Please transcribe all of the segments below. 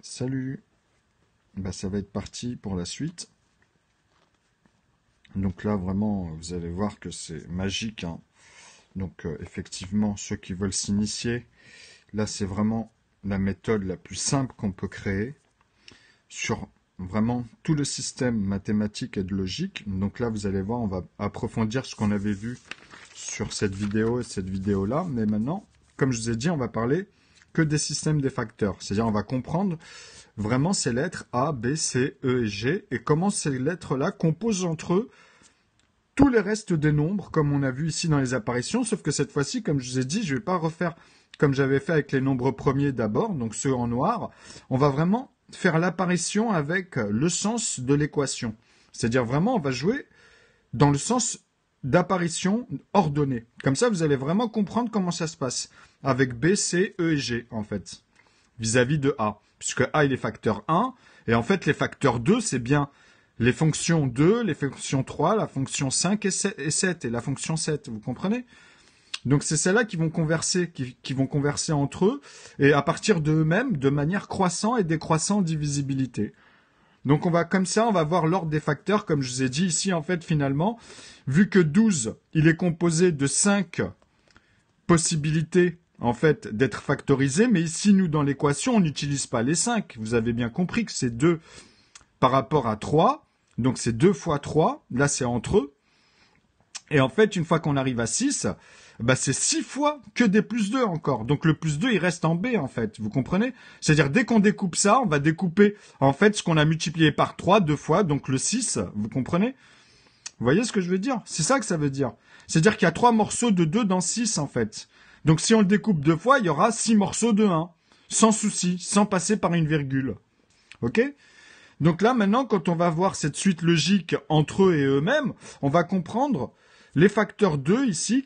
Salut. Bah, ça va être parti pour la suite. Donc là, vraiment, vous allez voir que c'est magique, hein. Donc effectivement, ceux qui veulent s'initier, là, c'est vraiment la méthode la plus simple qu'on peut créer sur vraiment tout le système mathématique et de logique. Donc là, vous allez voir, on va approfondir ce qu'on avait vu sur cette vidéo et cette vidéo-là. Mais maintenant, comme je vous ai dit, on va parler que des systèmes des facteurs. C'est-à-dire, on va comprendre vraiment ces lettres A, B, C, E et G, et comment ces lettres-là composent entre eux tous les restes des nombres, comme on a vu ici dans les apparitions, sauf que cette fois-ci, comme je vous ai dit, je ne vais pas refaire comme j'avais fait avec les nombres premiers d'abord, donc ceux en noir. On va vraiment faire l'apparition avec le sens de l'équation. C'est-à-dire vraiment, on va jouer dans le sens d'apparition ordonnée. Comme ça, vous allez vraiment comprendre comment ça se passe avec B, C, E et G, en fait, vis-à-vis de A. Puisque A, il est facteur 1, et en fait, les facteurs 2, c'est bien les fonctions 2, les fonctions 3, la fonction 5 et 7, et la fonction 7, vous comprenez? Donc c'est celles-là qui vont converser, qui vont converser entre eux, et à partir d'eux-mêmes, de manière croissant et décroissant divisibilité. Donc on va comme ça, on va voir l'ordre des facteurs, comme je vous ai dit ici, en fait, finalement, vu que 12, il est composé de 5 possibilités, en fait, d'être factorisé, mais ici, nous, dans l'équation, on n'utilise pas les 5. Vous avez bien compris que c'est 2 par rapport à 3, donc c'est 2 fois 3, là c'est entre eux. Et en fait, une fois qu'on arrive à 6, bah c'est 6 fois que des plus 2 encore. Donc le plus 2, il reste en B, en fait. Vous comprenez? C'est-à-dire, dès qu'on découpe ça, on va découper, en fait, ce qu'on a multiplié par 3 deux fois, donc le 6. Vous comprenez? Vous voyez ce que je veux dire? C'est ça que ça veut dire. C'est-à-dire qu'il y a 3 morceaux de 2 dans 6, en fait. Donc si on le découpe deux fois, il y aura 6 morceaux de 1. Sans souci, sans passer par une virgule. Ok? Donc là, maintenant, quand on va voir cette suite logique entre eux et eux-mêmes, on va comprendre les facteurs 2 ici,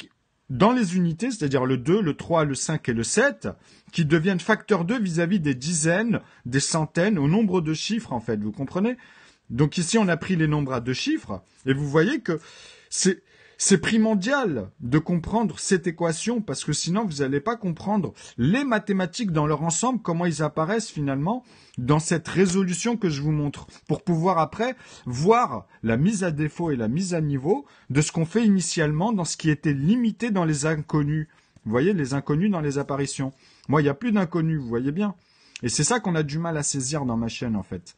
dans les unités, c'est-à-dire le 2, le 3, le 5 et le 7, qui deviennent facteurs 2 vis-à-vis des dizaines, des centaines, au nombre de chiffres, en fait, vous comprenez? Donc ici, on a pris les nombres à 2 chiffres, et vous voyez que c'est primordial de comprendre cette équation, parce que sinon, vous n'allez pas comprendre les mathématiques dans leur ensemble, comment ils apparaissent finalement dans cette résolution que je vous montre, pour pouvoir après voir la mise à défaut et la mise à niveau de ce qu'on fait initialement dans ce qui était limité dans les inconnus. Vous voyez, les inconnus dans les apparitions. Moi, il n'y a plus d'inconnus, vous voyez bien. Et c'est ça qu'on a du mal à saisir dans ma chaîne, en fait.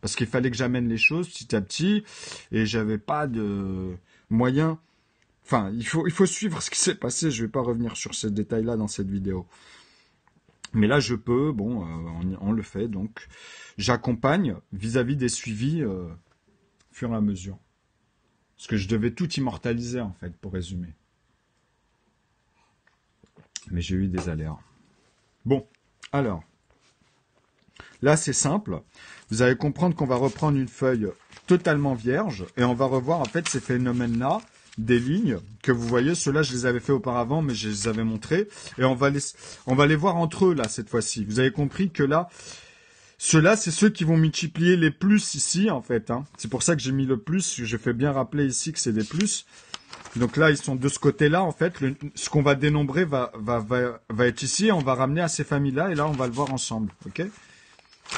Parce qu'il fallait que j'amène les choses petit à petit, et j'avais pas de moyen. Enfin, il faut suivre ce qui s'est passé. Je vais pas revenir sur ces détails-là dans cette vidéo. Mais là, je peux, bon, on le fait, donc j'accompagne vis-à-vis des suivis fur et à mesure. Parce que je devais tout immortaliser, en fait, pour résumer. Mais j'ai eu des aléas. Bon, alors, là, c'est simple. Vous allez comprendre qu'on va reprendre une feuille totalement vierge et on va revoir, en fait, ces phénomènes-là, des lignes que vous voyez. Ceux-là, je les avais fait auparavant, mais je les avais montrés. Et on va les voir entre eux, là, cette fois-ci. Vous avez compris que là, ceux-là, c'est ceux qui vont multiplier les plus ici, en fait, hein. C'est pour ça que j'ai mis le plus. Je fais bien rappeler ici que c'est des plus. Donc là, ils sont de ce côté-là, en fait. Ce qu'on va dénombrer va être ici. Et on va ramener à ces familles-là. Et là, on va le voir ensemble. OK?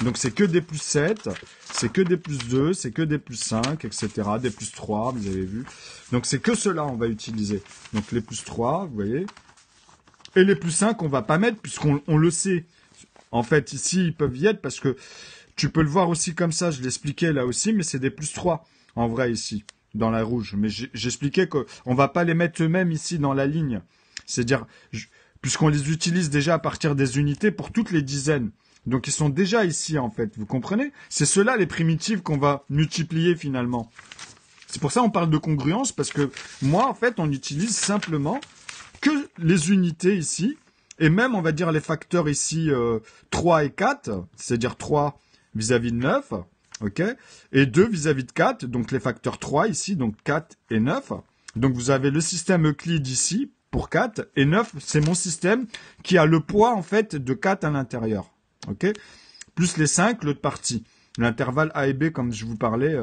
Donc c'est que des plus 7, c'est que des plus 2, c'est que des plus 5, etc. Des plus 3, vous avez vu. Donc c'est que cela on va utiliser. Donc les plus 3, vous voyez. Et les plus 5, on va pas mettre puisqu'on le sait. En fait, ici, ils peuvent y être parce que tu peux le voir aussi comme ça. Je l'expliquais là aussi, mais c'est des plus 3 en vrai ici, dans la rouge. Mais j'expliquais qu'on va pas les mettre eux-mêmes ici dans la ligne. C'est-à-dire, puisqu'on les utilise déjà à partir des unités pour toutes les dizaines. Donc ils sont déjà ici en fait, vous comprenez? C'est ceux-là les primitives qu'on va multiplier finalement. C'est pour ça qu'on parle de congruence, parce que moi en fait on utilise simplement que les unités ici, et même on va dire les facteurs ici 3 et 4, c'est-à-dire 3 vis-à-vis de 9, ok? Et 2 vis-à-vis de 4, donc les facteurs 3 ici, donc 4 et 9. Donc vous avez le système Euclide ici pour 4, et 9 c'est mon système qui a le poids en fait de 4 à l'intérieur. Ok, plus les 5, l'autre partie. L'intervalle A et B, comme je vous parlais,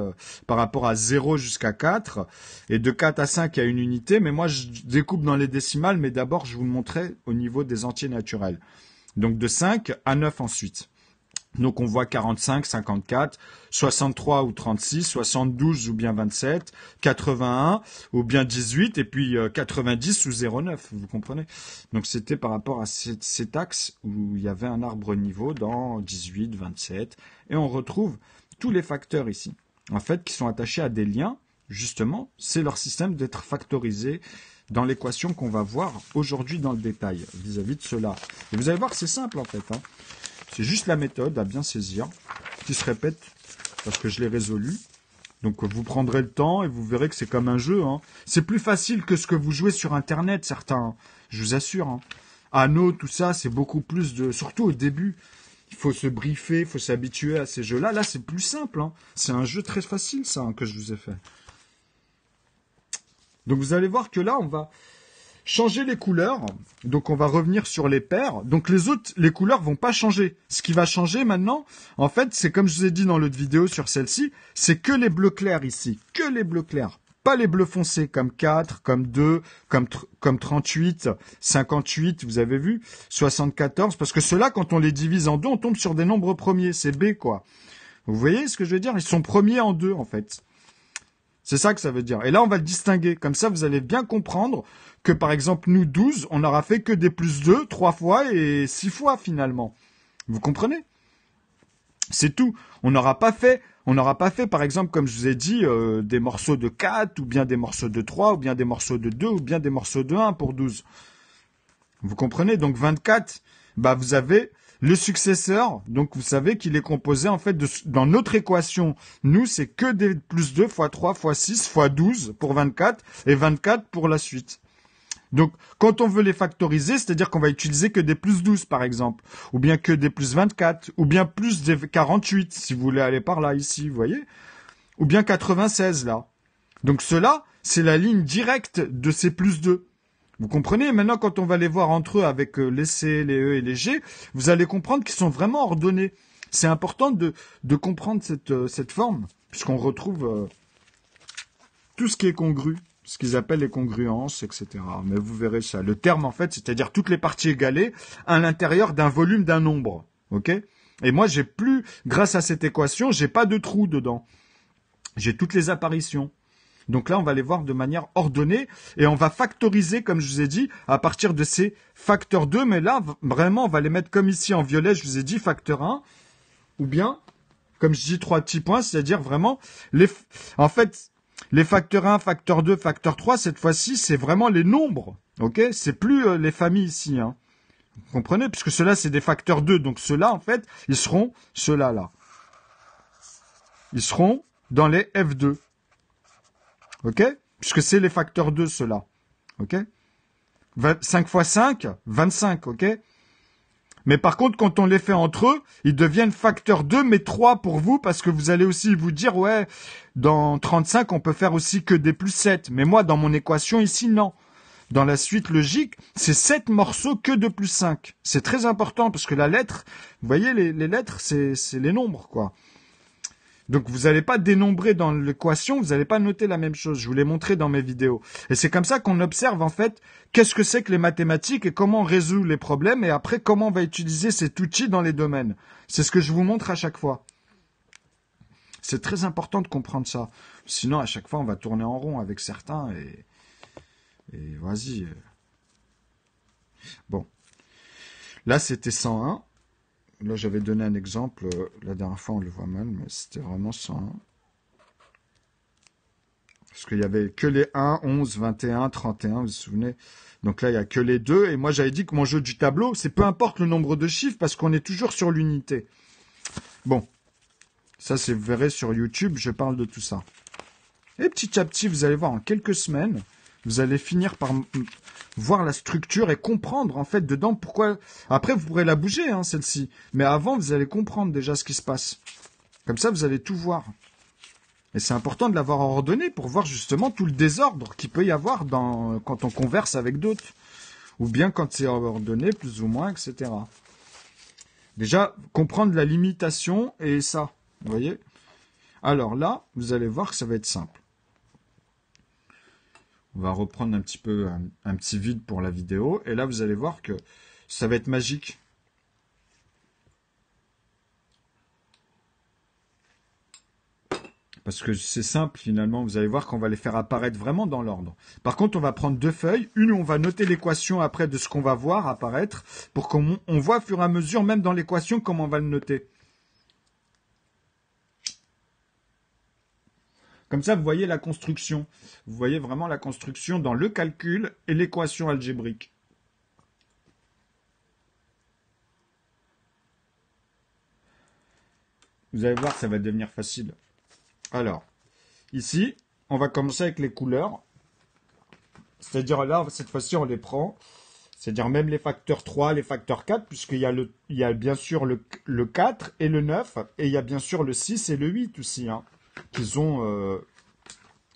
par rapport à 0 jusqu'à 4. Et de 4 à 5, il y a une unité. Mais moi, je découpe dans les décimales. Mais d'abord, je vous le montrais au niveau des entiers naturels. Donc de 5 à 9 ensuite. Donc on voit 45, 54, 63 ou 36, 72 ou bien 27, 81 ou bien 18 et puis 90 ou 0,9, vous comprenez? Donc c'était par rapport à cet axe où il y avait un arbre niveau dans 18, 27 et on retrouve tous les facteurs ici, en fait, qui sont attachés à des liens. Justement, c'est leur système d'être factorisé dans l'équation qu'on va voir aujourd'hui dans le détail vis-à-vis de cela. Et vous allez voir, c'est simple en fait, hein. C'est juste la méthode à bien saisir, qui se répète parce que je l'ai résolu. Donc vous prendrez le temps et vous verrez que c'est comme un jeu, hein. C'est plus facile que ce que vous jouez sur Internet, certains, hein. Je vous assure, hein. Anno, tout ça, c'est beaucoup plus de... Surtout au début, il faut se briefer, il faut s'habituer à ces jeux-là. Là, c'est plus simple, hein. C'est un jeu très facile, ça, hein, que je vous ai fait. Donc vous allez voir que là, on va changer les couleurs. Donc on va revenir sur les paires. Donc les couleurs vont pas changer. Ce qui va changer maintenant, en fait, c'est comme je vous ai dit dans l'autre vidéo sur celle-ci, c'est que les bleus clairs ici. Que les bleus clairs. Pas les bleus foncés comme 4, comme 2, comme 38, 58, vous avez vu, 74. Parce que ceux-là, quand on les divise en deux, on tombe sur des nombres premiers. C'est B, quoi. Vous voyez ce que je veux dire? Ils sont premiers en deux, en fait. C'est ça que ça veut dire. Et là, on va le distinguer. Comme ça, vous allez bien comprendre que, par exemple, nous, 12, on n'aura fait que des plus 2, 3 fois et 6 fois, finalement. Vous comprenez? C'est tout. On n'aura pas fait, par exemple, comme je vous ai dit, des morceaux de 4, ou bien des morceaux de 3, ou bien des morceaux de 2, ou bien des morceaux de 1 pour 12. Vous comprenez? Donc, 24, bah, vous avez le successeur, donc vous savez qu'il est composé en fait dans notre équation, nous c'est que des plus 2 fois 3 fois 6 fois 12 pour 24 et 24 pour la suite. Donc quand on veut les factoriser, c'est-à-dire qu'on va utiliser que des plus 12 par exemple, ou bien que des plus 24, ou bien plus des 48 si vous voulez aller par là ici, vous voyez, ou bien 96 là. Donc cela, c'est la ligne directe de ces plus 2. Vous comprenez? Maintenant, quand on va les voir entre eux avec les C, les E et les G, vous allez comprendre qu'ils sont vraiment ordonnés. C'est important de comprendre cette forme, puisqu'on retrouve tout ce qui est congru, ce qu'ils appellent les congruences, etc. Mais vous verrez ça. Le terme, en fait, c'est-à-dire toutes les parties égalées à l'intérieur d'un volume d'un nombre. Ok? Et moi, j'ai plus, grâce à cette équation, j'ai pas de trou dedans. J'ai toutes les apparitions. Donc là, on va les voir de manière ordonnée et on va factoriser, comme je vous ai dit, à partir de ces facteurs 2. Mais là, vraiment, on va les mettre comme ici en violet, je vous ai dit, facteur 1. Ou bien, comme je dis, 3 petits points, c'est-à-dire vraiment, en fait, les facteurs 1, facteur 2, facteur 3, cette fois-ci, c'est vraiment les nombres. Ok? C'est plus les familles ici. Hein. Vous comprenez? Puisque ceux-là, c'est des facteurs 2. Donc ceux-là, en fait, ils seront ceux-là, là. Ils seront dans les F2. Ok? Puisque c'est les facteurs 2, ceux-là. Ok? 5 fois 5, 25, ok? Mais par contre, quand on les fait entre eux, ils deviennent facteurs 2, mais 3 pour vous, parce que vous allez aussi vous dire, ouais, dans 35, on peut faire aussi que des plus 7. Mais moi, dans mon équation ici, non. Dans la suite logique, c'est 7 morceaux que de plus 5. C'est très important, parce que la lettre, vous voyez, les lettres, c'est les nombres, quoi. Donc vous n'allez pas dénombrer dans l'équation, vous n'allez pas noter la même chose. Je vous l'ai montré dans mes vidéos. Et c'est comme ça qu'on observe en fait qu'est-ce que c'est que les mathématiques et comment on résout les problèmes et après comment on va utiliser cet outil dans les domaines. C'est ce que je vous montre à chaque fois. C'est très important de comprendre ça. Sinon à chaque fois on va tourner en rond avec certains et vas-y. Bon. Là c'était 101. Là, j'avais donné un exemple, la dernière fois on le voit mal, mais c'était vraiment 101. Parce qu'il y avait que les 1, 11, 21, 31, vous vous souvenez? Donc là, il n'y a que les 2, et moi j'avais dit que mon jeu du tableau, c'est peu importe le nombre de chiffres, parce qu'on est toujours sur l'unité. Bon, ça c'est, vous verrez sur YouTube, je parle de tout ça. Et petit à petit, vous allez voir, en quelques semaines, vous allez finir par voir la structure et comprendre en fait dedans pourquoi. Après, vous pourrez la bouger, hein, celle-ci. Mais avant, vous allez comprendre déjà ce qui se passe. Comme ça, vous allez tout voir. Et c'est important de l'avoir ordonné pour voir justement tout le désordre qu'il peut y avoir quand on converse avec d'autres. Ou bien quand c'est ordonné, plus ou moins, etc. Déjà, comprendre la limitation et ça. Vous voyez? Alors là, vous allez voir que ça va être simple. On va reprendre un petit peu un petit vide pour la vidéo. Et là, vous allez voir que ça va être magique. Parce que c'est simple, finalement, vous allez voir qu'on va les faire apparaître vraiment dans l'ordre. Par contre, on va prendre deux feuilles. Une où on va noter l'équation après de ce qu'on va voir apparaître, pour qu'on voit au fur et à mesure, même dans l'équation, comment on va le noter. Comme ça, vous voyez la construction. Vous voyez vraiment la construction dans le calcul et l'équation algébrique. Vous allez voir, ça va devenir facile. Alors, ici, on va commencer avec les couleurs. C'est-à-dire là, cette fois-ci, on les prend. C'est-à-dire même les facteurs 3, les facteurs 4, puisqu'il y a bien sûr le 4 et le 9, et il y a bien sûr le 6 et le 8 aussi, hein,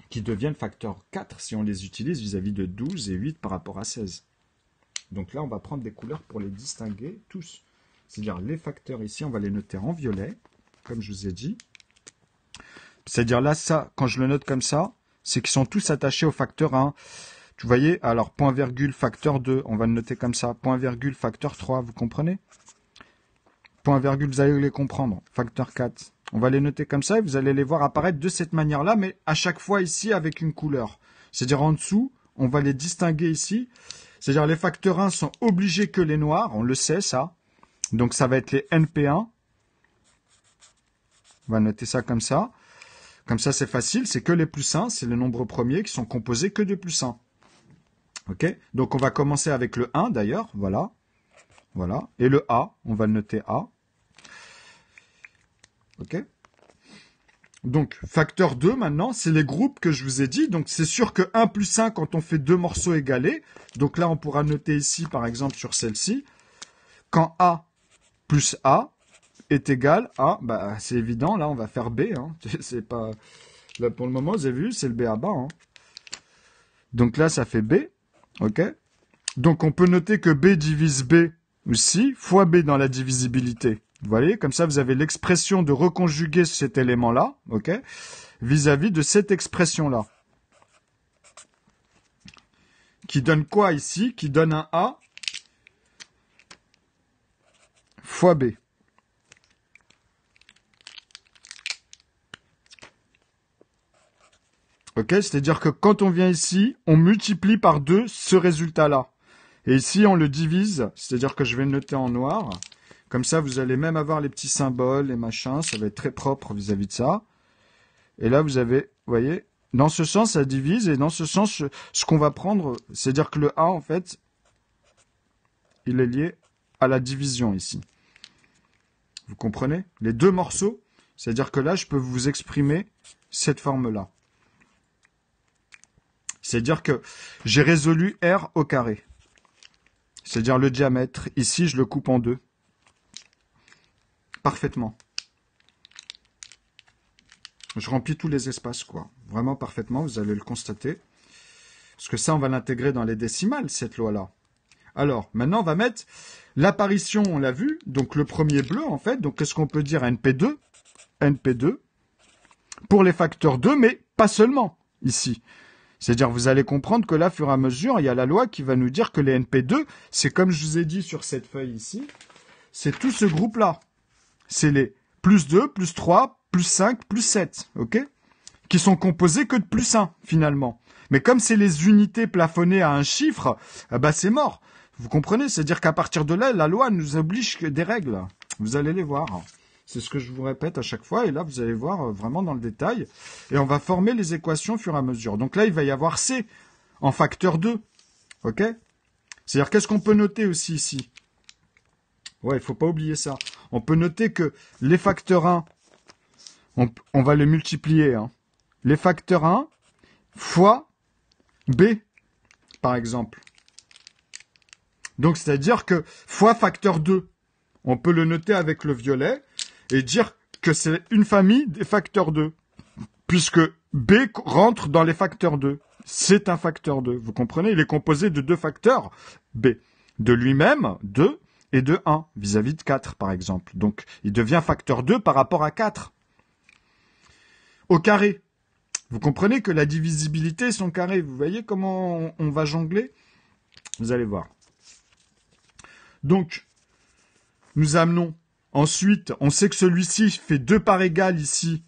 qui deviennent facteurs 4 si on les utilise vis-à-vis de 12 et 8 par rapport à 16. Donc là, on va prendre des couleurs pour les distinguer tous. C'est-à-dire les facteurs ici, on va les noter en violet, comme je vous ai dit. C'est-à-dire là, ça, quand je le note comme ça, c'est qu'ils sont tous attachés au facteur 1. Vous voyez, alors point virgule facteur 2, on va le noter comme ça. Point virgule facteur 3, vous comprenez? Point virgule, vous allez les comprendre. Facteur 4. On va les noter comme ça et vous allez les voir apparaître de cette manière-là, mais à chaque fois ici avec une couleur. C'est-à-dire en dessous, on va les distinguer ici. C'est-à-dire les facteurs 1 sont obligés que les noirs, on le sait ça. Donc ça va être les NP1. On va noter ça comme ça. Comme ça c'est facile, c'est que les plus 1, c'est le nombre premier qui sont composés que de plus 1. Ok, donc on va commencer avec le 1 d'ailleurs, voilà. Voilà. Et le A, on va le noter A. Ok. Donc, facteur 2 maintenant, c'est les groupes que je vous ai dit. Donc, c'est sûr que 1 plus 1 quand on fait deux morceaux égalés. Donc là, on pourra noter ici, par exemple, sur celle-ci. Quand A plus A est égal à, bah, c'est évident, là, on va faire B. Hein. C'est pas, là, pour le moment, vous avez vu, c'est le B à bas. Hein. Donc là, ça fait B. Ok. Donc, on peut noter que B divise B aussi, fois B dans la divisibilité. Vous voyez, comme ça, vous avez l'expression de reconjuguer cet élément-là, ok, vis-à-vis de cette expression-là. Qui donne quoi ici? Qui donne un A fois B. Ok, c'est-à-dire que quand on vient ici, on multiplie par 2 ce résultat-là. Et ici, on le divise, c'est-à-dire que je vais le noter en noir. Comme ça, vous allez même avoir les petits symboles, les machins, ça va être très propre vis-à-vis de ça. Et là, vous avez, vous voyez, dans ce sens, ça divise, et dans ce sens, ce qu'on va prendre, c'est-à-dire que le A, en fait, il est lié à la division ici. Vous comprenez? Les deux morceaux, c'est-à-dire que là, je peux vous exprimer cette forme-là. C'est-à-dire que j'ai résolu R au carré. C'est-à-dire le diamètre. Ici, je le coupe en deux. Parfaitement. Je remplis tous les espaces, quoi. Vraiment parfaitement, vous allez le constater. Parce que ça, on va l'intégrer dans les décimales, cette loi-là. Alors, maintenant, on va mettre l'apparition, on l'a vu. Donc, le premier bleu, en fait. Donc, qu'est-ce qu'on peut dire? NP2. NP2. Pour les facteurs 2, mais pas seulement, ici. C'est-à-dire, vous allez comprendre que là, au fur et à mesure, il y a la loi qui va nous dire que les NP2, c'est comme je vous ai dit sur cette feuille ici, c'est tout ce groupe-là. C'est les plus 2, plus 3, plus 5, plus 7, ok? Qui sont composés que de plus 1, finalement. Mais comme c'est les unités plafonnées à un chiffre, bah c'est mort. Vous comprenez? C'est-à-dire qu'à partir de là, la loi nous oblige que des règles. Vous allez les voir. C'est ce que je vous répète à chaque fois. Et là, vous allez voir vraiment dans le détail. Et on va former les équations au fur et à mesure. Donc là, il va y avoir C en facteur 2. Ok? C'est-à-dire, qu'est-ce qu'on peut noter aussi ici? Ouais, il faut pas oublier ça. On peut noter que les facteurs 1, on va les multiplier. Hein. Les facteurs 1 fois B, par exemple. Donc, c'est-à-dire que fois facteur 2, on peut le noter avec le violet et dire que c'est une famille des facteurs 2, puisque B rentre dans les facteurs 2. C'est un facteur 2, vous comprenez? Il est composé de deux facteurs B. De lui-même, 2, et de 1, vis-à-vis de 4, par exemple. Donc, il devient facteur 2 par rapport à 4. Au carré. Vous comprenez que la divisibilité est son carré. Vous voyez comment on va jongler? Vous allez voir. Donc, nous amenons ensuite, on sait que celui-ci fait 2 parts égales ici.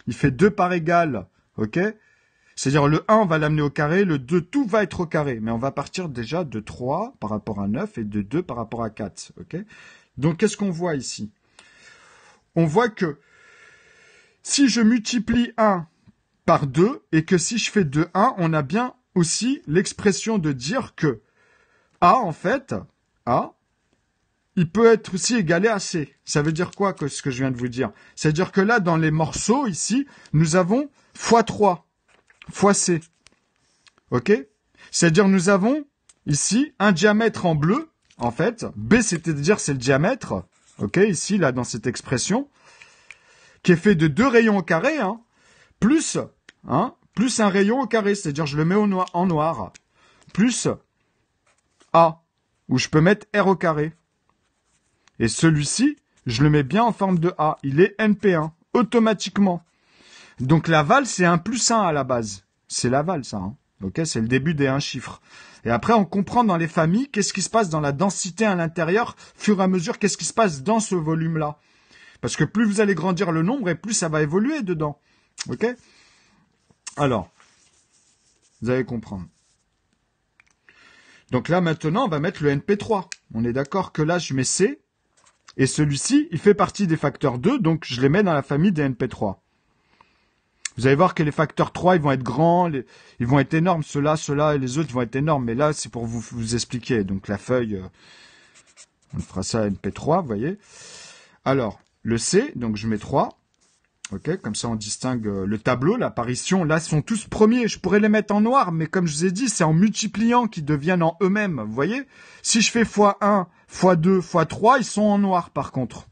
il fait 2 parts égales, ok? C'est-à-dire le 1, on va l'amener au carré, le 2, tout va être au carré. Mais on va partir déjà de 3 par rapport à 9 et de 2 par rapport à 4, ok? Donc, qu'est-ce qu'on voit ici? On voit que si je multiplie 1 par 2 et que si je fais 2, 1, on a bien aussi l'expression de dire que A, en fait, A, il peut être aussi égalé à C. Ça veut dire quoi, que ce que je viens de vous dire? C'est-à-dire que là, dans les morceaux, ici, nous avons x3, fois C. Ok? C'est-à-dire nous avons ici un diamètre en bleu, en fait. B, c'est-à-dire c'est le diamètre, ok, ici, là, dans cette expression, qui est fait de 2 rayons au carré, plus un rayon au carré, c'est-à-dire je le mets en noir, plus A, où je peux mettre R au carré. Et celui-ci, je le mets bien en forme de A. Il est NP1, automatiquement. Donc l'aval, c'est 1 plus 1 à la base. C'est l'aval, ça. Ok, c'est le début des 1 chiffres. Et après, on comprend dans les familles qu'est-ce qui se passe dans la densité à l'intérieur, fur et à mesure, qu'est-ce qui se passe dans ce volume-là. Parce que plus vous allez grandir le nombre, et plus ça va évoluer dedans. Ok? Alors, vous allez comprendre. Donc là, maintenant, on va mettre le NP3. On est d'accord que là, je mets C. Et celui-ci, il fait partie des facteurs 2, donc je les mets dans la famille des NP3. Vous allez voir que les facteurs 3, ils vont être grands, ils vont être énormes, ceux-là et les autres vont être énormes. Mais là, c'est pour vous expliquer. Donc la feuille, on fera ça à NP3, vous voyez. Alors, le C, donc je mets 3. Ok, comme ça on distingue le tableau, l'apparition. Là, sont tous premiers. Je pourrais les mettre en noir, mais comme je vous ai dit, c'est en multipliant qu'ils deviennent en eux-mêmes. Vous voyez? Si je fais x1, x2, x3, ils sont en noir par contre.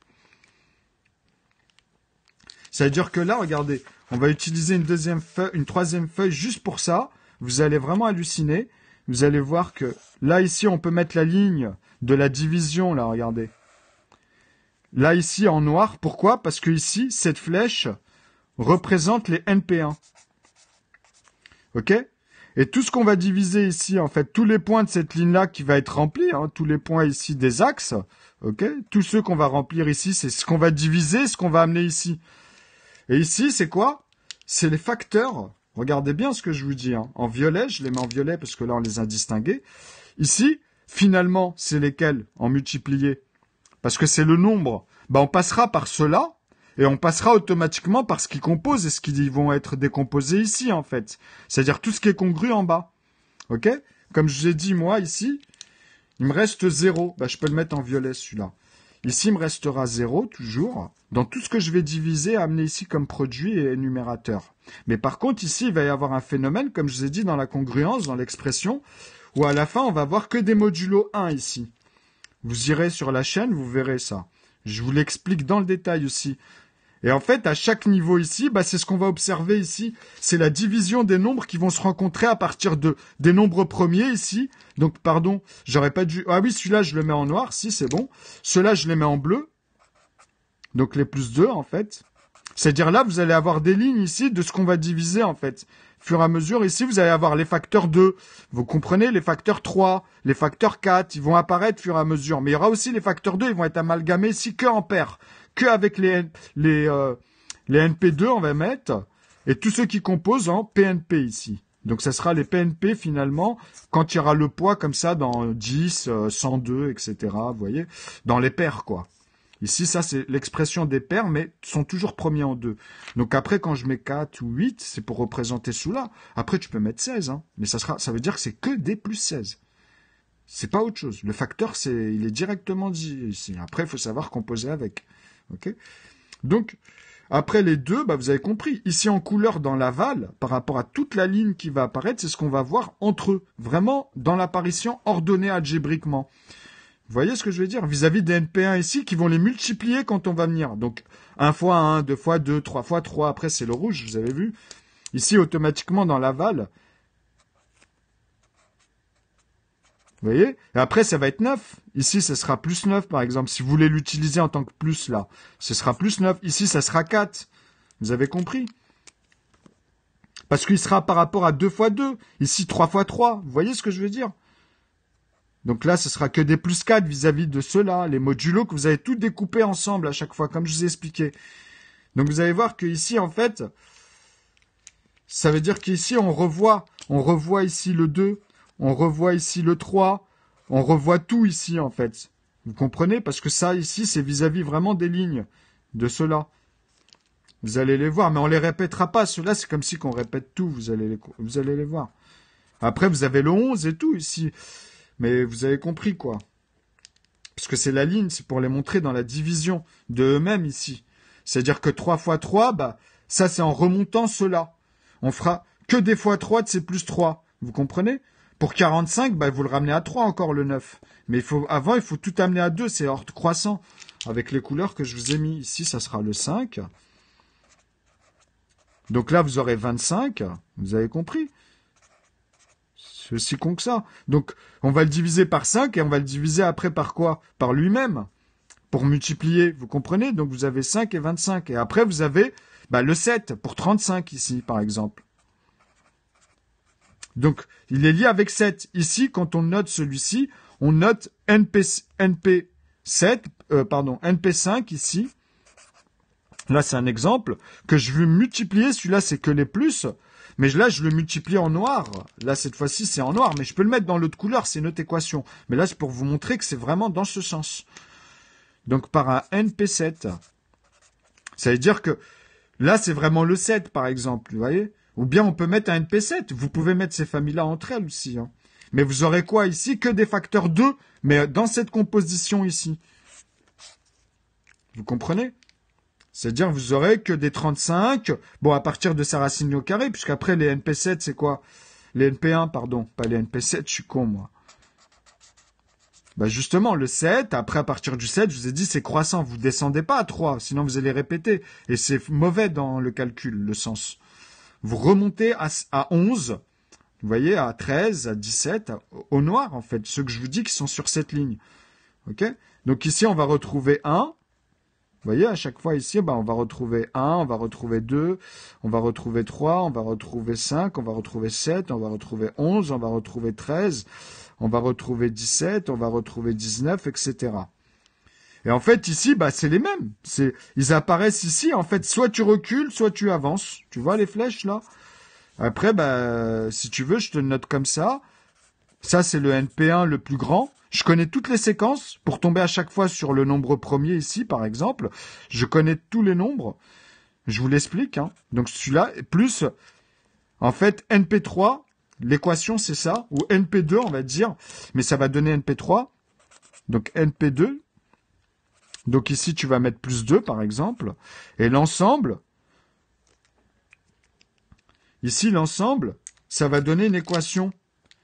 Ça veut dire que là, regardez, on va utiliser une troisième feuille juste pour ça. Vous allez vraiment halluciner. Vous allez voir que là, ici, on peut mettre la ligne de la division, là, regardez. Là, ici, en noir. Pourquoi? Parce que ici, cette flèche représente les NP1. Ok? Et tout ce qu'on va diviser ici, en fait, tous les points de cette ligne-là qui va être rempli, tous les points ici des axes, ok? Tous ceux qu'on va remplir ici, c'est ce qu'on va diviser, ce qu'on va amener ici. Et ici, c'est quoi? C'est les facteurs. Regardez bien ce que je vous dis. En violet, je les mets en violet parce que là, on les a distingués. Ici, finalement, c'est lesquels en multiplié? Parce que c'est le nombre. On passera par cela et on passera automatiquement par ce qui compose et ce qui vont être décomposés ici, en fait. C'est-à-dire tout ce qui est congru en bas. Ok? Comme je vous ai dit, moi, ici, il me reste 0. Je peux le mettre en violet, celui-là. Ici, il me restera 0, toujours, dans tout ce que je vais diviser, amener ici comme produit et numérateur. Mais par contre, ici, il va y avoir un phénomène, comme je vous ai dit, dans la congruence, dans l'expression, où à la fin, on va voir que des modulos 1 ici. Vous irez sur la chaîne, vous verrez ça. Je vous l'explique dans le détail aussi. Et en fait, à chaque niveau ici, c'est ce qu'on va observer ici. C'est la division des nombres qui vont se rencontrer à partir des nombres premiers ici. Donc, pardon, j'aurais pas dû... Ah oui, celui-là, je le mets en noir. Si, c'est bon. Ceux-là, je les mets en bleu. Donc, les plus 2, en fait. C'est-à-dire là, vous allez avoir des lignes ici de ce qu'on va diviser, en fait. Au fur et à mesure, ici, vous allez avoir les facteurs 2. Vous comprenez? Les facteurs 3, les facteurs 4, ils vont apparaître au fur et à mesure. Mais il y aura aussi les facteurs 2, ils vont être amalgamés ici que en paires. Que avec les NP2, on va mettre, et tous ceux qui composent en PNP ici. Donc, ça sera les PNP, finalement, quand il y aura le poids comme ça dans 10, 102, etc., vous voyez, dans les paires, quoi. Ici, ça, c'est l'expression des paires, mais sont toujours premiers en 2. Donc après, quand je mets 4 ou 8, c'est pour représenter ceux-là. Après, tu peux mettre 16, mais ça veut dire que c'est que des plus 16. C'est pas autre chose. Le facteur, il est directement dit ici. Après, il faut savoir composer avec. Ok? Donc, après les deux, vous avez compris. Ici, en couleur, dans l'aval, par rapport à toute la ligne qui va apparaître, c'est ce qu'on va voir entre eux. Vraiment, dans l'apparition ordonnée algébriquement. Vous voyez ce que je veux dire? Vis-à-vis des NP1 ici, qui vont les multiplier quand on va venir. Donc, 1 fois 1, 2 fois 2, 3 fois 3. Après, c'est le rouge, vous avez vu? Ici, automatiquement, dans l'aval. Vous voyez? Et après, ça va être 9. Ici, ça sera plus 9, par exemple. Si vous voulez l'utiliser en tant que plus, là, ce sera plus 9. Ici, ça sera 4. Vous avez compris? Parce qu'il sera par rapport à 2 fois 2. Ici, 3 fois 3. Vous voyez ce que je veux dire? Donc là, ce sera que des plus 4 vis-à-vis de ceux-là. Les modulos que vous allez tout découper ensemble à chaque fois, comme je vous ai expliqué. Donc vous allez voir que ici, en fait, ça veut dire qu'ici, on revoit ici le 2, on revoit ici le 3, on revoit tout ici, en fait. Vous comprenez? Parce que ça, ici, c'est vis-à-vis vraiment des lignes de ceux-là. Vous allez les voir, mais on les répétera pas. Ceux-là, c'est comme si qu'on répète tout, vous allez les voir. Après, vous avez le 11 et tout ici. Mais vous avez compris, quoi. Parce que c'est la ligne, c'est pour les montrer dans la division de eux-mêmes ici. C'est-à-dire que 3 fois 3, bah, ça c'est en remontant cela. On fera que des fois 3 de ces plus 3. Vous comprenez? Pour 45, bah, vous le ramenez à 3 encore le 9. Mais avant, il faut tout amener à 2, c'est ordre croissant. Avec les couleurs que je vous ai mis ici, ça sera le 5. Donc là, vous aurez 25. Vous avez compris? C'est aussi con que ça. Donc, on va le diviser par 5 et on va le diviser après par quoi? Par lui-même. Pour multiplier, vous comprenez? Donc, vous avez 5 et 25. Et après, vous avez le 7 pour 35 ici, par exemple. Donc, il est lié avec 7. Ici, quand on note celui-ci, on note NP5 ici. Là, c'est un exemple que je veux multiplier. Celui-là, c'est que les plus. Mais là, je le multiplie en noir. Là, cette fois-ci, c'est en noir. Mais je peux le mettre dans l'autre couleur. C'est une autre équation. Mais là, c'est pour vous montrer que c'est vraiment dans ce sens. Donc, par un NP7. Ça veut dire que là, c'est vraiment le 7, par exemple. Vous voyez? Ou bien, on peut mettre un NP7. Vous pouvez mettre ces familles-là entre elles aussi. Hein. Mais vous aurez quoi ici? Que des facteurs 2. Mais dans cette composition ici. Vous comprenez? C'est-à-dire vous aurez que des 35, bon, à partir de sa racine au carré, puisqu'après les NP7, c'est quoi? Les NP1, pardon, pas les NP7, je suis con, moi. Bah justement, le 7, après à partir du 7, je vous ai dit, c'est croissant, vous descendez pas à 3, sinon vous allez répéter. Et c'est mauvais dans le calcul, le sens. Vous remontez à 11, vous voyez, à 13, à 17, au noir, en fait, ceux que je vous dis qui sont sur cette ligne. Ok? Donc ici, on va retrouver 1. Vous voyez, à chaque fois ici, on va retrouver 1, on va retrouver 2, on va retrouver 3, on va retrouver 5, on va retrouver 7, on va retrouver 11, on va retrouver 13, on va retrouver 17, on va retrouver 19, etc. Et en fait, ici, c'est les mêmes. Ils apparaissent ici, en fait, soit tu recules, soit tu avances. Tu vois les flèches, là? Après, si tu veux, je te note comme ça. Ça, c'est le NP1 le plus grand. Je connais toutes les séquences pour tomber à chaque fois sur le nombre premier ici, par exemple. Je connais tous les nombres. Je vous l'explique. Hein. Donc celui-là, plus, en fait, NP3, l'équation c'est ça, ou NP2 on va dire, mais ça va donner NP3. Donc NP2. Donc ici tu vas mettre plus 2 par exemple. Et l'ensemble, ici l'ensemble, ça va donner une équation.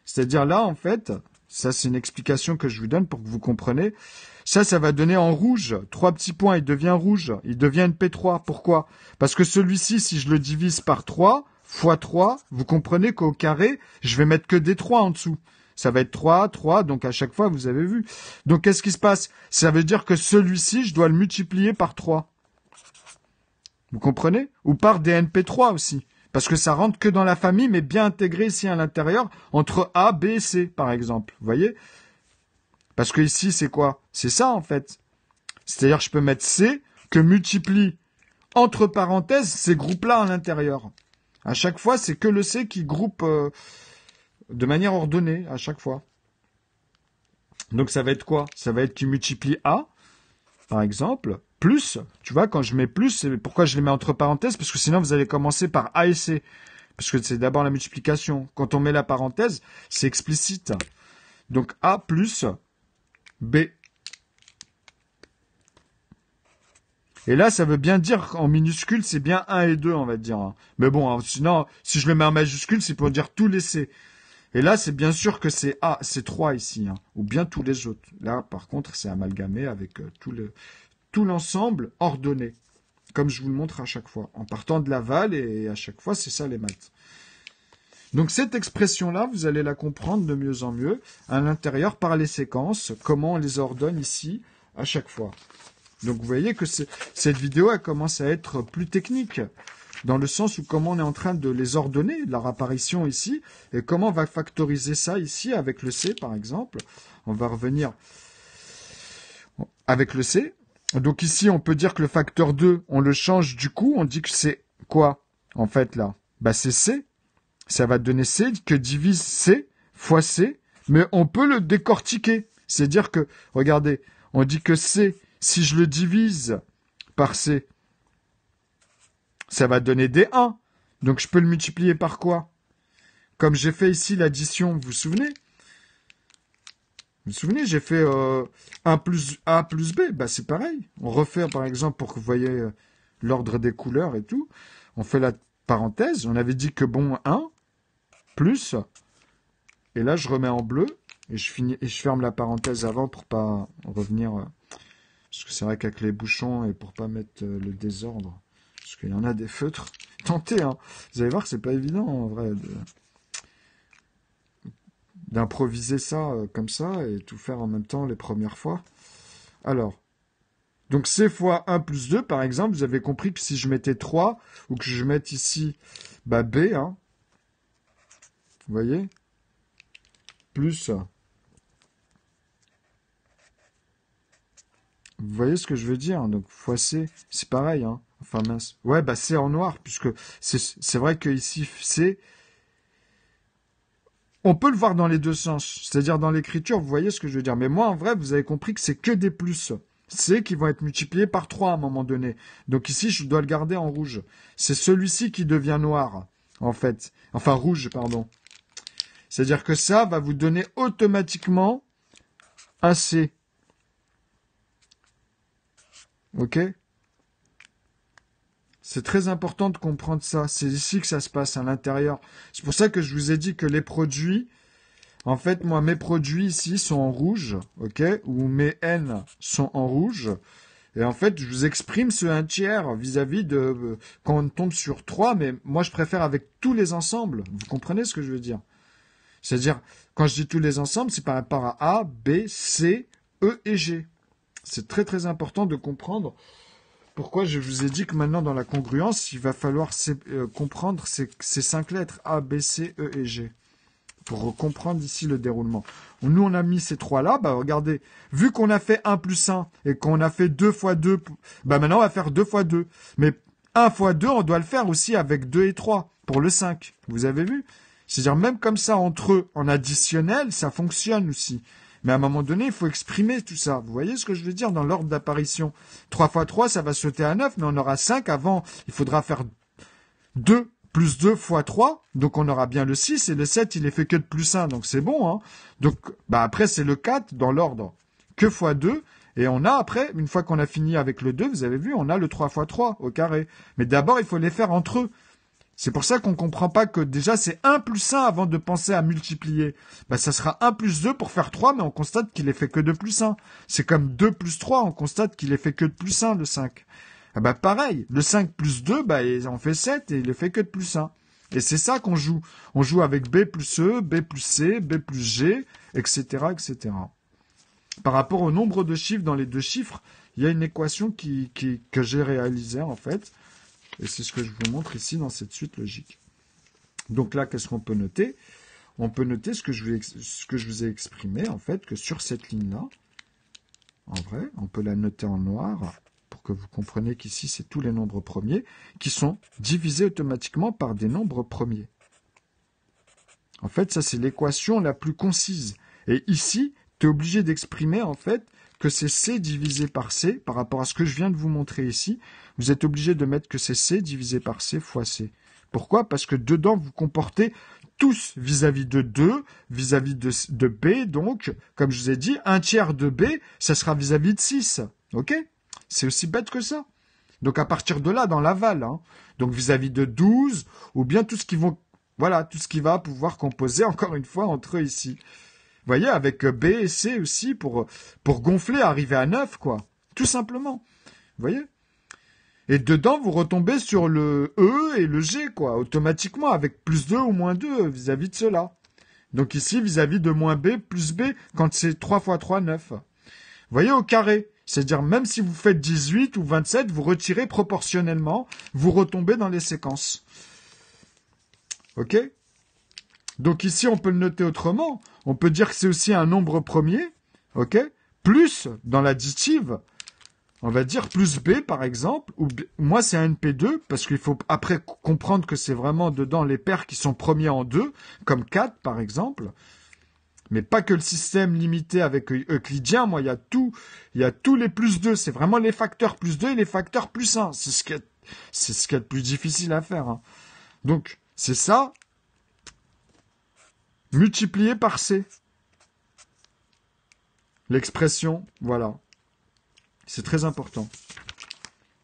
C'est-à-dire là, en fait, ça c'est une explication que je vous donne pour que vous compreniez. Ça va donner en rouge, 3 petits points, il devient rouge, il devient NP3. Pourquoi? Parce que celui-ci, si je le divise par 3, fois 3, vous comprenez qu'au carré, je vais mettre que des 3 en dessous. Ça va être 3, 3, donc à chaque fois, vous avez vu. Donc qu'est-ce qui se passe? Ça veut dire que celui-ci, je dois le multiplier par 3. Vous comprenez? Ou par des NP3 aussi. Parce que ça rentre que dans la famille, mais bien intégré ici à l'intérieur, entre A, B et C, par exemple. Vous voyez? Parce que ici, c'est quoi? C'est ça, en fait. C'est-à-dire que je peux mettre C, que multiplie, entre parenthèses, ces groupes-là à l'intérieur. À chaque fois, c'est que le C qui groupe de manière ordonnée, à chaque fois. Donc ça va être quoi? Ça va être qui multiplie A, par exemple, plus, tu vois, quand je mets plus, c'est pourquoi je les mets entre parenthèses, parce que sinon vous allez commencer par A et C, parce que c'est d'abord la multiplication. Quand on met la parenthèse, c'est explicite. Donc A plus B. Et là, ça veut bien dire en minuscule, c'est bien 1 et 2, on va dire. Mais bon, sinon, si je le mets en majuscule, c'est pour dire tous les C. Et là, c'est bien sûr que c'est A, c'est 3 ici, ou bien tous les autres. Là, par contre, c'est amalgamé avec tout l'ensemble ordonné, comme je vous le montre à chaque fois, en partant de l'aval, et à chaque fois, c'est ça les maths. Donc cette expression-là, vous allez la comprendre de mieux en mieux à l'intérieur par les séquences, comment on les ordonne ici à chaque fois. Donc vous voyez que cette vidéo elle commence à être plus technique, dans le sens où comment on est en train de les ordonner, leur apparition ici, et comment on va factoriser ça ici avec le C par exemple. On va revenir avec le C. Donc ici, on peut dire que le facteur 2, on le change du coup, on dit que c'est quoi, en fait, là? Bah, c'est C. Ça va donner C, que divise C fois C, mais on peut le décortiquer. C'est-à-dire que, regardez, on dit que C, si je le divise par C, ça va donner des 1. Donc je peux le multiplier par quoi? Comme j'ai fait ici l'addition, vous vous souvenez? Vous vous souvenez, j'ai fait 1 plus A plus B. Bah, c'est pareil. On refait, par exemple, pour que vous voyez l'ordre des couleurs et tout. On fait la parenthèse. On avait dit que bon, 1 plus. Et là, je remets en bleu. Et je finis et je ferme la parenthèse avant pour pas revenir. Parce que c'est vrai qu'avec les bouchons et pour pas mettre le désordre. Parce qu'il y en a des feutres. Tentez, hein. Vous allez voir que c'est pas évident, en vrai, d'improviser ça comme ça et tout faire en même temps les premières fois. Alors, donc C fois 1 plus 2, par exemple, vous avez compris que si je mettais 3, ou que je mette ici bah, B, hein, vous voyez, plus, vous voyez ce que je veux dire, donc fois C, c'est pareil, hein, enfin mince, ouais, bah C en noir, puisque c'est vrai que ici C, on peut le voir dans les deux sens, c'est-à-dire dans l'écriture, vous voyez ce que je veux dire, mais moi, en vrai, vous avez compris que c'est que des plus. C'est qui vont être multipliés par 3 à un moment donné. Donc ici, je dois le garder en rouge. C'est celui-ci qui devient noir, en fait. Enfin, rouge, pardon. C'est-à-dire que ça va vous donner automatiquement un C. Ok? C'est très important de comprendre ça. C'est ici que ça se passe, à l'intérieur. C'est pour ça que je vous ai dit que les produits... En fait, moi, mes produits ici sont en rouge, ok? Ou mes N sont en rouge. Et en fait, je vous exprime ce 1/3 vis-à-vis de quand on tombe sur 3, mais moi je préfère avec tous les ensembles. Vous comprenez ce que je veux dire? C'est-à-dire, quand je dis tous les ensembles, c'est par rapport à A, B, C, E et G. C'est très très important de comprendre pourquoi je vous ai dit que maintenant dans la congruence, il va falloir comprendre ces 5 lettres A, B, C, E et G. Pour comprendre ici le déroulement. Nous, on a mis ces trois-là. Bah, regardez, vu qu'on a fait 1 plus 1 et qu'on a fait 2 fois 2, bah, maintenant, on va faire 2 fois 2. Mais 1 fois 2, on doit le faire aussi avec 2 et 3 pour le 5. Vous avez vu? C'est-à-dire, même comme ça, entre eux, en additionnel, ça fonctionne aussi. Mais à un moment donné, il faut exprimer tout ça. Vous voyez ce que je veux dire dans l'ordre d'apparition? 3 fois 3, ça va sauter à 9, mais on aura 5 avant. Il faudra faire 2 plus 2 fois 3, donc on aura bien le 6, et le 7, il est fait que de plus 1, donc c'est bon. Hein. Donc bah après, c'est le 4 dans l'ordre, que fois 2, et on a après, une fois qu'on a fini avec le 2, vous avez vu, on a le 3 fois 3 au carré. Mais d'abord, il faut les faire entre eux. C'est pour ça qu'on ne comprend pas que déjà c'est 1 plus 1 avant de penser à multiplier. Bah, ça sera 1 plus 2 pour faire 3, mais on constate qu'il est fait que de plus 1. C'est comme 2 plus 3, on constate qu'il est fait que de plus 1, le 5. Ah bah pareil, le 5 plus 2, bah, on fait 7 et il est fait que de plus 1. Et c'est ça qu'on joue. On joue avec B plus E, B plus C, B plus G, etc., etc. Par rapport au nombre de chiffres dans les deux chiffres, il y a une équation que j'ai réalisée en fait. Et c'est ce que je vous montre ici dans cette suite logique. Donc là, qu'est-ce qu'on peut noter? On peut noter ce que je vous ai exprimé, en fait, que sur cette ligne-là, en vrai, on peut la noter en noir, pour que vous compreniez qu'ici, c'est tous les nombres premiers, qui sont divisés automatiquement par des nombres premiers. En fait, ça, c'est l'équation la plus concise. Et ici, tu es obligé d'exprimer, en fait, que c'est C divisé par C, par rapport à ce que je viens de vous montrer ici. Vous êtes obligé de mettre que c'est C divisé par C fois C. Pourquoi? Parce que dedans, vous comportez tous vis-à-vis de 2, vis-à-vis de B, donc, comme je vous ai dit, 1/3 de B, ça sera vis-à-vis de 6. Ok? C'est aussi bête que ça. Donc à partir de là, dans l'aval, hein, donc vis-à-vis de 12, ou bien tout ce qui vont, voilà, tout ce qui va pouvoir composer, encore une fois, entre eux ici. Vous voyez, avec B et C aussi, pour gonfler, arriver à 9, quoi. Tout simplement. Vous voyez? Et dedans, vous retombez sur le E et le G, quoi, automatiquement, avec plus 2 ou moins 2 vis-à-vis de cela. Donc ici, vis-à-vis de moins B, plus B, quand c'est 3 fois 3, 9. Vous voyez, au carré. C'est-à-dire, même si vous faites 18 ou 27, vous retirez proportionnellement, vous retombez dans les séquences. Ok? Donc ici, on peut le noter autrement. On peut dire que c'est aussi un nombre premier, ok? Plus, dans l'additive, On va dire plus B, par exemple, ou moi c'est un NP2, parce qu'il faut après comprendre que c'est vraiment dedans les paires qui sont premiers en 2, comme 4, par exemple. Mais pas que le système limité avec euclidien, moi il y a tous les plus 2, c'est vraiment les facteurs plus 2 et les facteurs plus 1. C'est ce qui est le plus difficile à faire. Hein. Donc, c'est ça, multiplié par C. L'expression, voilà. C'est très important.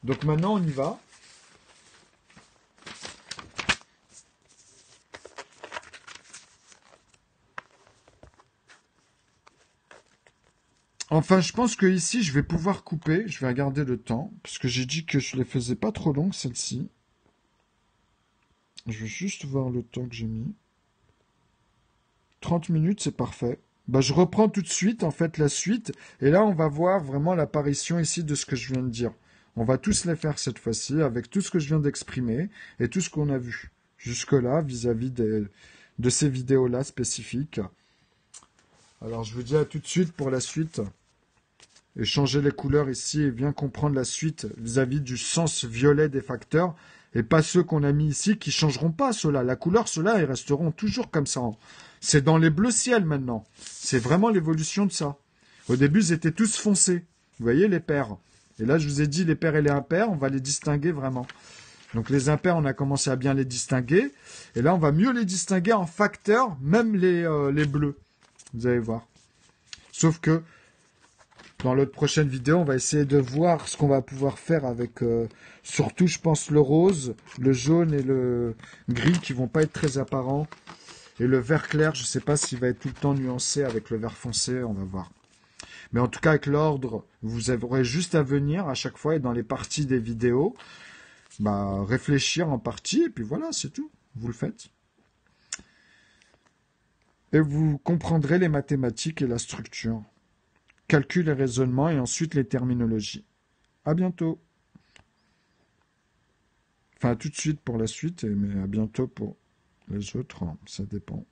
Donc maintenant, on y va. Enfin, je pense que ici, je vais pouvoir couper. Je vais regarder le temps, parce que j'ai dit que je les faisais pas trop longues, celles-ci. Je vais juste voir le temps que j'ai mis. 30 minutes, c'est parfait. Bah, je reprends tout de suite, en fait, la suite. Et là, on va voir vraiment l'apparition ici de ce que je viens de dire. On va tous les faire cette fois-ci, avec tout ce que je viens d'exprimer et tout ce qu'on a vu jusque-là, vis-à-vis de ces vidéos-là spécifiques. Alors, je vous dis à tout de suite pour la suite. Et changer les couleurs ici et bien comprendre la suite vis-à-vis du sens violet des facteurs. Et pas ceux qu'on a mis ici qui changeront pas, ceux-là. La couleur, ceux-là, ils resteront toujours comme ça. C'est dans les bleus ciel maintenant. C'est vraiment l'évolution de ça. Au début, ils étaient tous foncés. Vous voyez les paires. Et là, je vous ai dit les paires et les impairs, on va les distinguer vraiment. Donc les impairs, on a commencé à bien les distinguer. Et là, on va mieux les distinguer en facteurs, même les bleus. Vous allez voir. Sauf que dans l'autre prochaine vidéo, on va essayer de voir ce qu'on va pouvoir faire avec, surtout, je pense, le rose, le jaune et le gris qui vont pas être très apparents. Et le vert clair, je ne sais pas s'il va être tout le temps nuancé avec le vert foncé, on va voir. Mais en tout cas, avec l'ordre, vous aurez juste à venir à chaque fois et dans les parties des vidéos, bah, réfléchir en partie, et puis voilà, c'est tout. Vous le faites. Et vous comprendrez les mathématiques et la structure. Calcul et raisonnement, et ensuite les terminologies. À bientôt. Enfin, tout de suite pour la suite, mais à bientôt pour les autres, ça dépend.